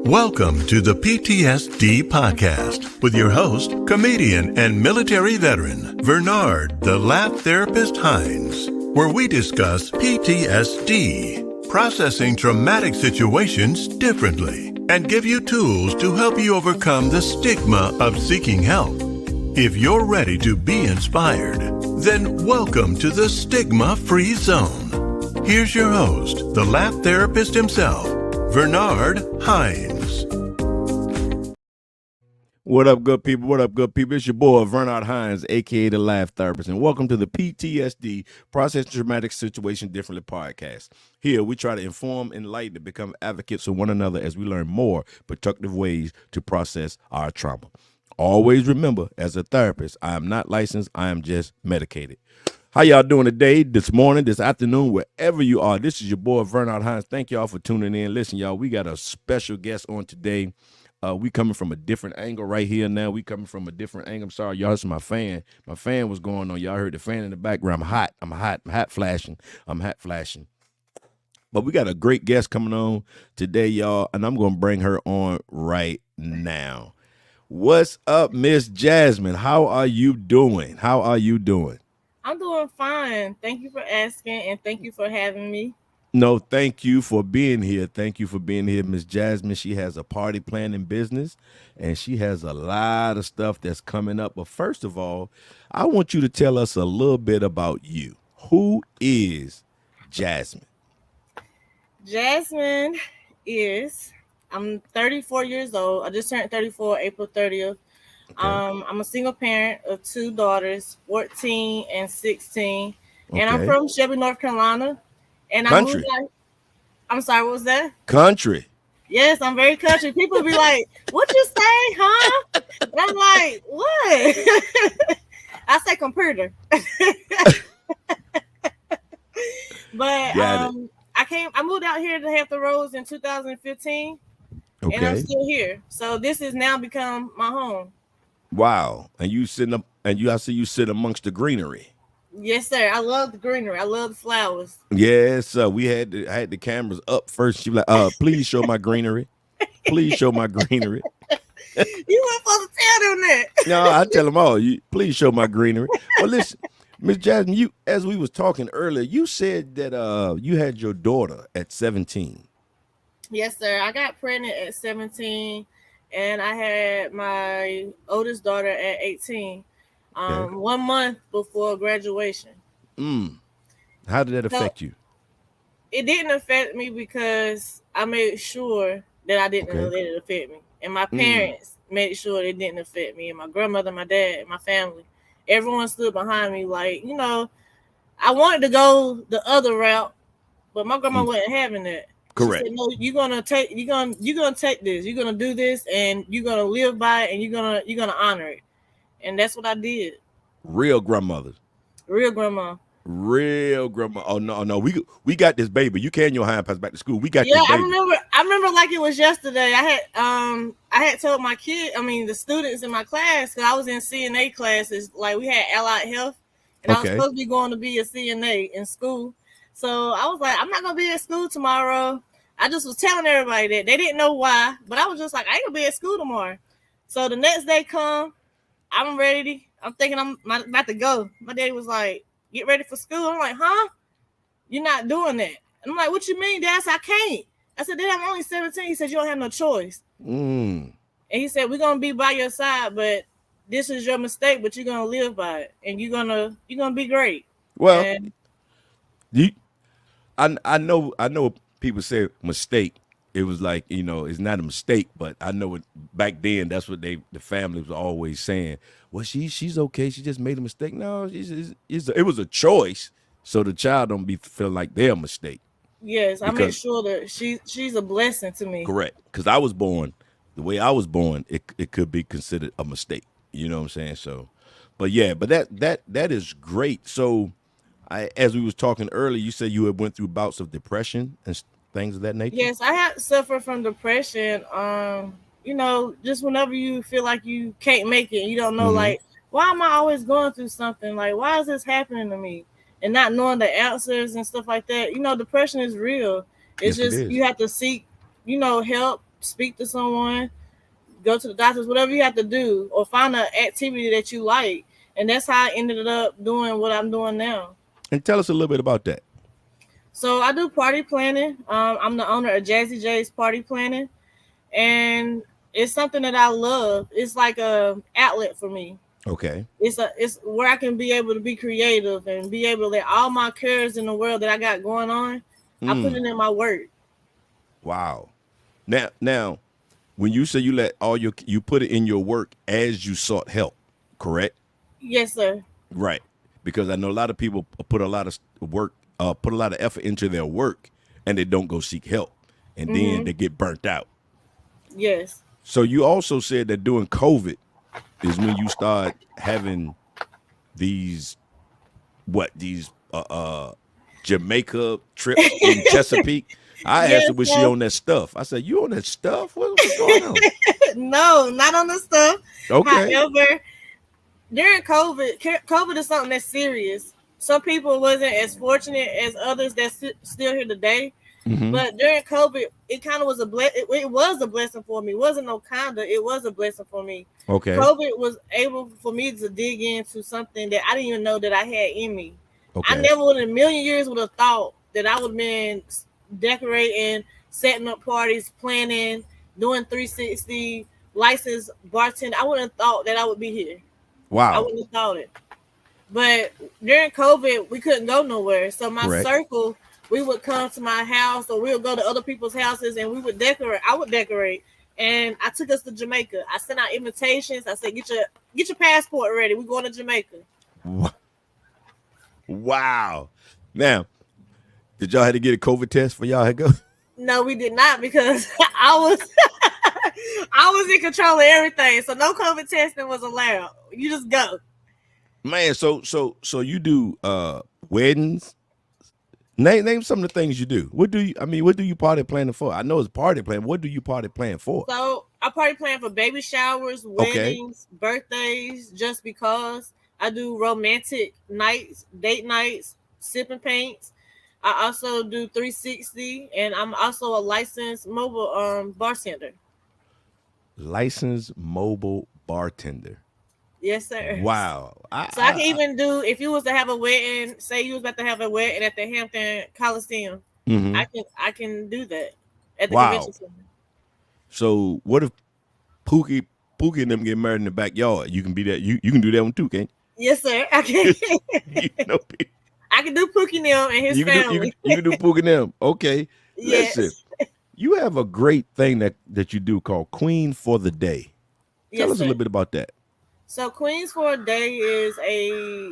Welcome to the P.T.S.D podcast with your host, comedian and military veteran, Bernard, the Laugh Therapist Hines, where we discuss PTSD, processing traumatic situations differently, and give you tools to help you overcome the stigma of seeking help. If you're ready to be inspired, then welcome to the stigma-free zone. Here's your host, the Laugh Therapist himself, Bernard Hines. What up, good people? What up, good people? It's your boy, Bernard Hines, a.k.a. the Laugh Therapist, and welcome to the PTSD, Process Traumatic Situation Differently podcast. Here, we try to inform, enlighten, and become advocates for one another as we learn more productive ways to process our trauma. Always remember, as a therapist, I am not licensed, I am just medicated. How y'all doing today, this morning, this afternoon, wherever you are? This is your boy, Bernard Hines. Thank y'all for tuning in. Listen, y'all, we got a special guest on today. We coming from a different angle right here now. We coming from a different angle. I'm sorry, y'all. This is my fan. My fan was going on. Y'all heard the fan in the background. I'm hot. I'm hot flashing. But we got a great guest coming on today, y'all, and I'm going to bring her on right now. What's up, Miss Jasmin? How are you doing? I'm doing fine. Thank you for asking, and thank you for having me. No, thank you for being here. Miss Jasmin. She has a party planning business, and she has a lot of stuff that's coming up. But first of all, I want you to tell us a little bit about you. Who is Jasmin? Jasmin I'm 34 years old. I just turned 34 April 30th. Okay. I'm a single parent of two daughters, 14 and 16. Okay. And I'm from Chesapeake, North Carolina. And country. I'm sorry, what was that? Country. Yes, I'm very country. People be like, what you say, huh? And I'm like, what? I say computer. But I moved out here to Hampton Roads in 2015. Okay. And I'm still here. So this has now become my home. Wow. And you sitting up, and I see you sit amongst the greenery. Yes, sir. I love the greenery. I love the flowers. Yes, I had the cameras up first. She was like, please show my greenery. Please show my greenery. You weren't supposed to tell them that. No, I tell them all. Please show my greenery. Well, listen, Miss Jasmin, you, as we was talking earlier, you said that you had your daughter at 17. Yes, sir. I got pregnant at 17, and I had my oldest daughter at 18. 1 month before graduation. How did that affect you? It didn't affect me because I made sure that I didn't let it affect me. And my parents made sure it didn't affect me. And my grandmother, my dad, my family, everyone stood behind me. Like, I wanted to go the other route, but my grandma wasn't having that. Correct. She said, no, you're gonna take this, you're gonna do this, and you're gonna live by it, and you're gonna honor it. And that's what I did. Real grandmothers. Real grandma. Oh no. We got this baby. You carrying your hind pass back to school. We got this baby. I remember like it was yesterday. I had told the students in my class, because I was in CNA classes, like we had allied health, and I was supposed to be going to be a CNA in school. So I was like, I'm not gonna be at school tomorrow. I just was telling everybody that. They didn't know why, but I was just like, I ain't gonna be at school tomorrow. So the next day come, I'm ready. I'm thinking I'm about to go. My daddy was like, get ready for school. I'm like, huh? You're not doing that. And I'm like, what you mean, Dad? I said, I can't. I said, Dad, I'm only 17. He said, you don't have no choice. And he said, we're going to be by your side, but this is your mistake, but you're going to live by it. And you're going to be great. Well, I know people say mistake. It was like, it's not a mistake, but I know back then that's what the family was always saying. Well, she's okay. She just made a mistake. No, it was a choice, so the child don't be feeling like they're a mistake. Yes, I make sure that she's a blessing to me. Correct, because I was born the way I was born. It could be considered a mistake. You know what I'm saying? So, but that is great. So, as we was talking earlier, you said you had went through bouts of depression and things of that nature? Yes, I had suffered from depression. Just whenever you feel like you can't make it, you don't know, like, why am I always going through something? Like, why is this happening to me? And not knowing the answers and stuff like that. Depression is real. It's just you have to seek, help speak to someone, go to the doctors, whatever you have to do, or find an activity that you like. And that's how I ended up doing what I'm doing now. And tell us a little bit about that. So I do party planning. I'm the owner of Jazzy J's Party Planning, and it's something that I love. It's like a outlet for me. Okay. It's where I can be able to be creative and be able to let all my cares in the world that I got going on, I put it in my work. Wow. Now, when you say you let you put it in your work as you sought help, correct? Yes, sir. Right. Because I know a lot of people put a lot of work, put a lot of effort into their work, and they don't go seek help, and then they get burnt out. Yes. So you also said that during COVID is when you start having these Jamaica trips in Chesapeake. I asked her, was she on that stuff? I said, you on that stuff? What's going on? No, not on the stuff. Okay. However, during COVID is something that's serious. Some people wasn't as fortunate as others that's still here today. But during COVID, it kind of was it was a blessing for me. It wasn't no kinda. It was a blessing for me. Okay. COVID was able for me to dig into something that I didn't even know that I had in me. Okay. I never would in a million years would have thought that I would have been decorating, setting up parties, planning, doing 360, licensed bartender. I wouldn't have thought that I would be here. Wow. I wouldn't have thought it. But during COVID, we couldn't go nowhere. So my circle, we would come to my house or we would go to other people's houses and we would decorate. I would decorate. And I took us to Jamaica. I sent out invitations. I said, get your passport ready. We're going to Jamaica. Wow. Now, did y'all have to get a COVID test for y'all to go? No, we did not, because I was in control of everything. So no COVID testing was allowed. You just go. Man, so you do weddings. Name some of the things you do. What do you party planning for? I know it's party planning. What do you party plan for? So I party plan for baby showers, weddings, birthdays, just because. I do romantic nights, date nights, sipping paints. I also do 360, and I'm also a licensed mobile bartender. Licensed mobile bartender. Yes, sir. Wow. I can even do, if you was to have a wedding, say you was about to have a wedding at the Hampton Coliseum, I can do that at the convention center. So what if Pookie and them get married in the backyard? You can be that. You can do that one too, can't you? Yes, sir. I can. I can do Pookie and them and his family. You can do Pookie and them. Okay. Yes. Listen, you have a great thing that you do called Queen for the Day. Tell us a little bit about that. So Queens for a Day is a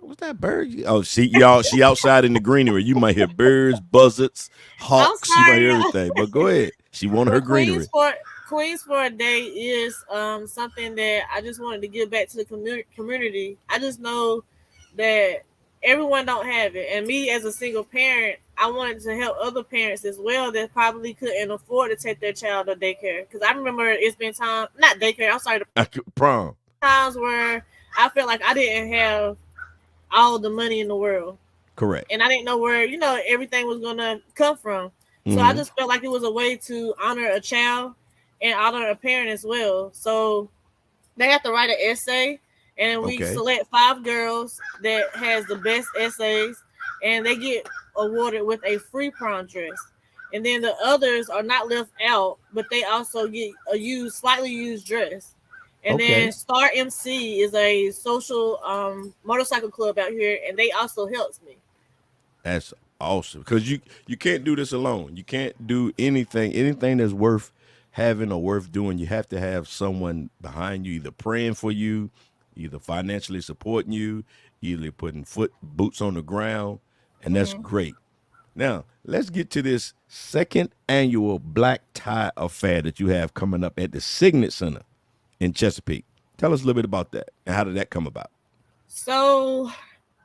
what's that bird? Oh, she outside in the greenery. You might hear birds, buzzards, hawks. You might hear everything. But go ahead. She wanted her greenery. Queens for a Day is something that I just wanted to give back to the community. I just know that everyone don't have it, and me as a single parent, I wanted to help other parents as well that probably couldn't afford to take their child to daycare. Because I remember it's been not daycare. I'm sorry, prom. Times where I felt like I didn't have all the money in the world. Correct. And I didn't know where everything was gonna come from. So I just felt like it was a way to honor a child and honor a parent as well. So they have to write an essay. And we select 5 girls that has the best essays, and they get awarded with a free prom dress. And then the others are not left out, but they also get a slightly used dress. And then Star MC is a social motorcycle club out here, and they also helps me. That's awesome, because you can't do this alone. You can't do anything that's worth having or worth doing. You have to have someone behind you, either praying for you, either financially supporting you, either putting boots on the ground, and that's great. Now, let's get to this second annual Black Tie Affair that you have coming up at the Signet Center in Chesapeake. Tell us a little bit about that, and how did that come about? So,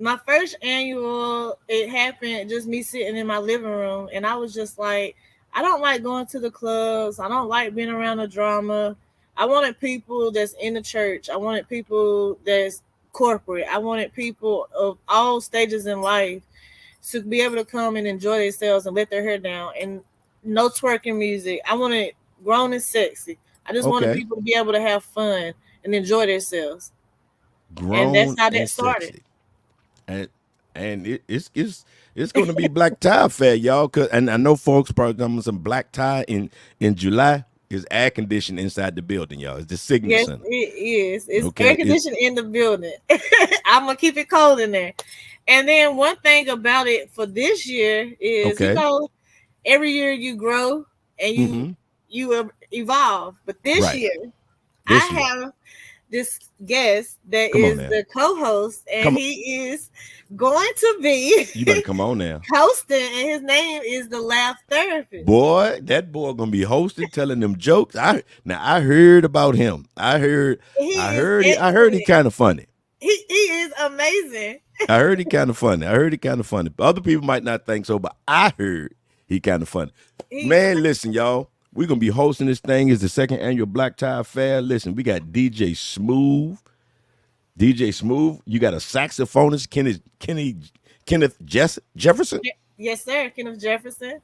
my first annual, it happened just me sitting in my living room, and I was just like, I don't like going to the clubs. I don't like being around the drama. I wanted people that's in the church. I wanted people that's corporate. I wanted people of all stages in life to be able to come and enjoy themselves and let their hair down. And no twerking music. I want it grown and sexy. I just wanted Okay. people to be able to have fun and enjoy themselves. And that's Grown how and that started. sexy. And it's going to be black tie fair, y'all. And I know folks probably coming some black tie in July. Is air conditioned inside the building, y'all. It's the Signet Yes, Center. it is. It's air Okay. conditioned in the building. I'm gonna keep it cold in there. And then one thing about it for this year is, Okay. every year you grow and you Mm-hmm. evolve. But this Right. year, This I year. have this guest that Come on is now. the co-host, and Come on. he is going to be You better come on now. hosting, and his name is the Laugh Therapist. Boy, that boy gonna be hosting, telling them jokes. I heard about him. He is I heard he excellent. kind of funny. He is amazing. I heard he kind of funny. I heard he kind of funny. Other people might not think so, but I heard he kind of funny. He Man, listen, y'all. We're gonna be hosting this thing. It's the second annual Black Tie Fair. Listen, we got DJ Smooth. DJ Smooth. You got a saxophonist, Kenneth Jefferson. Yes, sir. Kenneth Jefferson.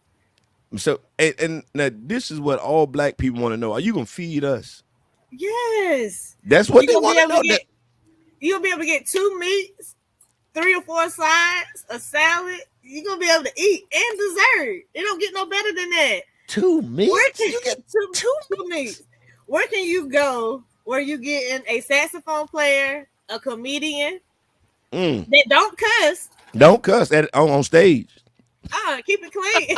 So, and now this is what all black people want to know. Are you gonna feed us? Yes. That's what You're they gonna be want to able know. to get you'll be able to get 2 meats, 3 or 4 sides, a salad. You're gonna be able to eat and dessert. It don't get no better than that. 2 Where meats? can You get two, 2 two meats? Where can you go where you getting a saxophone player, a comedian Mm. that don't cuss? Don't cuss on stage. Keep it clean.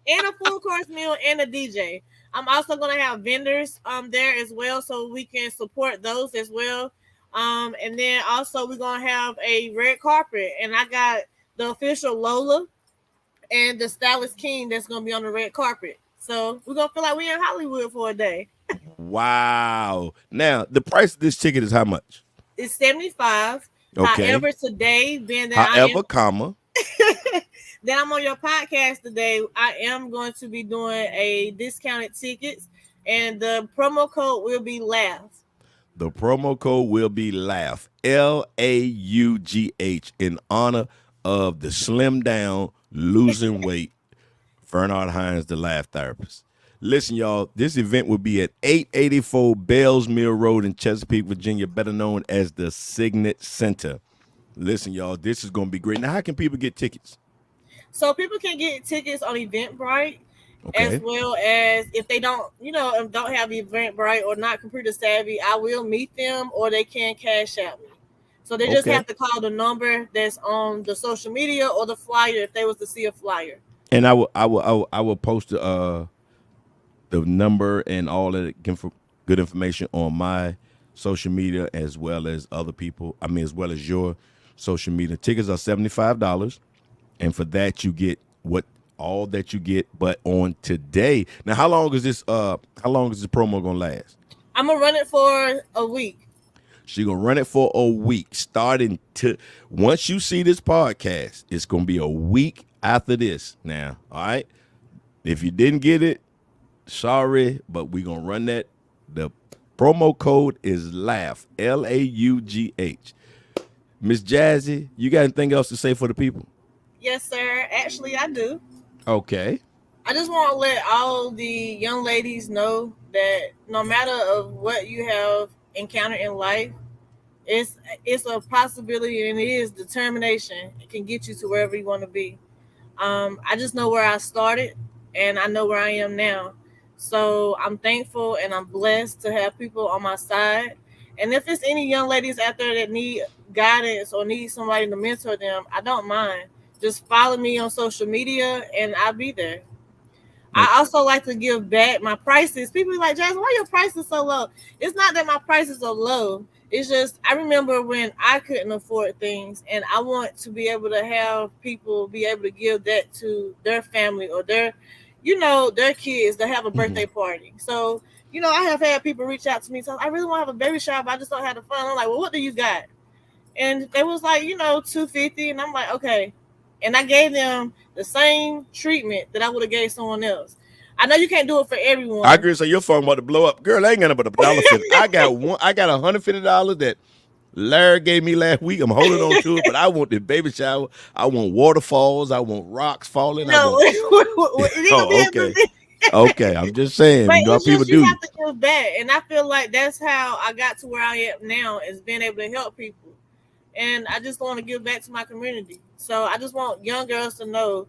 And a full course meal and a DJ. I'm also gonna have vendors there as well, so we can support those as well. And then also we're gonna have a red carpet, and I got the official Lola and the stylist King that's gonna be on the red carpet. So we're gonna feel like we're in Hollywood for a day. Wow. Now, the price of this ticket is how much? It's 75. Okay. However, today being that However, comma. that I'm on your podcast today, I am going to be doing a discounted tickets, and the promo code will be LAUGH. The promo code will be LAUGH. LAUGH in honor of the slim down, losing weight, Bernard Hines, the Laugh Therapist. Listen, y'all, this event will be at 884 Bells Mill Road in Chesapeake, Virginia, better known as the Signet Center. Listen, y'all, this is going to be great. Now, how can people get tickets? So people can get tickets on Eventbrite, Okay. as well as if they don't have Eventbrite or not computer savvy, I will meet them, or they can cash out me. So they just Okay. have to call the number that's on the social media or the flyer if they was to see a flyer. And I will post the number and all that good information on my social media, as well as other people. I mean, as well as your social media. Tickets are $75, and for that you get all that you get. But on today, now, how long is this promo gonna last? I'm gonna run it for a week. She gonna run it for a week, starting to once you see this podcast. It's gonna be a week after this. Now, all right. If you didn't get it, sorry, but we gonna run that. The promo code is LAUGH, LAUGH. Miss Jazzy, you got anything else to say for the people? Yes, sir. Actually, I do. Okay. I just want to let all the young ladies know that no matter of what you have encountered in life, it's a possibility, and it is determination. It can get you to wherever you want to be. I just know where I started, and I know where I am now. So I'm thankful and I'm blessed to have people on my side. And if it's any young ladies out there that need guidance or need somebody to mentor them, I don't mind. Just follow me on social media and I'll be there. I also like to give back my prices. People be like, Jasmine, why your prices so low? It's not that my prices are low. It's just I remember when I couldn't afford things, and I want to be able to have people be able to give that to their family or their kids that have a birthday party. So, I have had people reach out to me. So I really want to have a baby shower, but I just don't have the fun. I'm like, well, what do you got? And they was like, $250. And I'm like, okay. And I gave them the same treatment that I would have gave someone else. I know you can't do it for everyone. I agree. So your phone about to blow up. Girl, I ain't got but $1.50. I got $150 that Larry gave me last week. I'm holding on to it, but I want the baby shower. I want waterfalls. I want rocks falling. No, Oh, okay. Okay, I'm just saying. But you know it's people just do. You have to give back, and I feel like that's how I got to where I am now, is being able to help people. And I just want to give back to my community. So I just want young girls to know,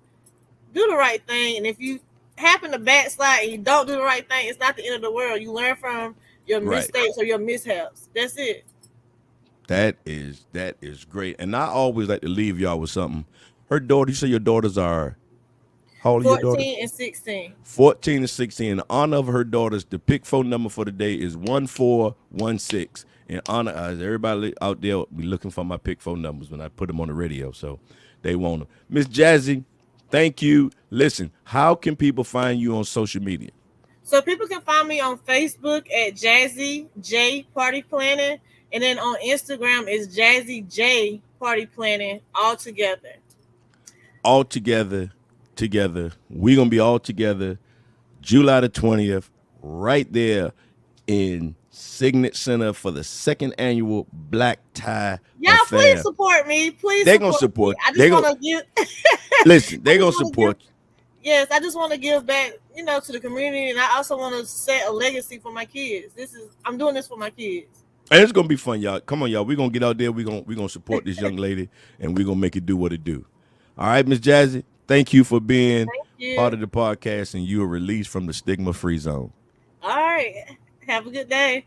do the right thing. And if you happen to backslide and you don't do the right thing, it's not the end of the world. You learn from your mistakes or your mishaps. That's it. That is great. And I always like to leave y'all with something. Her daughter, you say your daughters are, how old are your daughters? 14 and 16. 14 and 16. In honor of her daughters, the pick phone number for the day is 1416. In honor of everybody out there will be looking for my pick phone numbers when I put them on the radio, so they want them. Miss Jazzy, thank you. Listen, how can people find you on social media? So people can find me on Facebook at Jazzy J Party Planning, and then on Instagram is Jazzy J Party Planning, all together. All together. We're going to be all together July the 20th, right there in Signet Center for the second annual Black Tie Y'all, Affair. please support me. They're going to support. I just want to give. Listen, they're going to support. Yes, I just want to give back, to the community, and I also want to set a legacy for my kids. I'm doing this for my kids. And it's going to be fun, y'all. Come on, y'all. We're going to get out there. We're going to support this young lady, and we're going to make it do what it do. All right, Miss Jazzy, thank you for being part of the podcast, and you are released from the stigma-free zone. All right. Have a good day.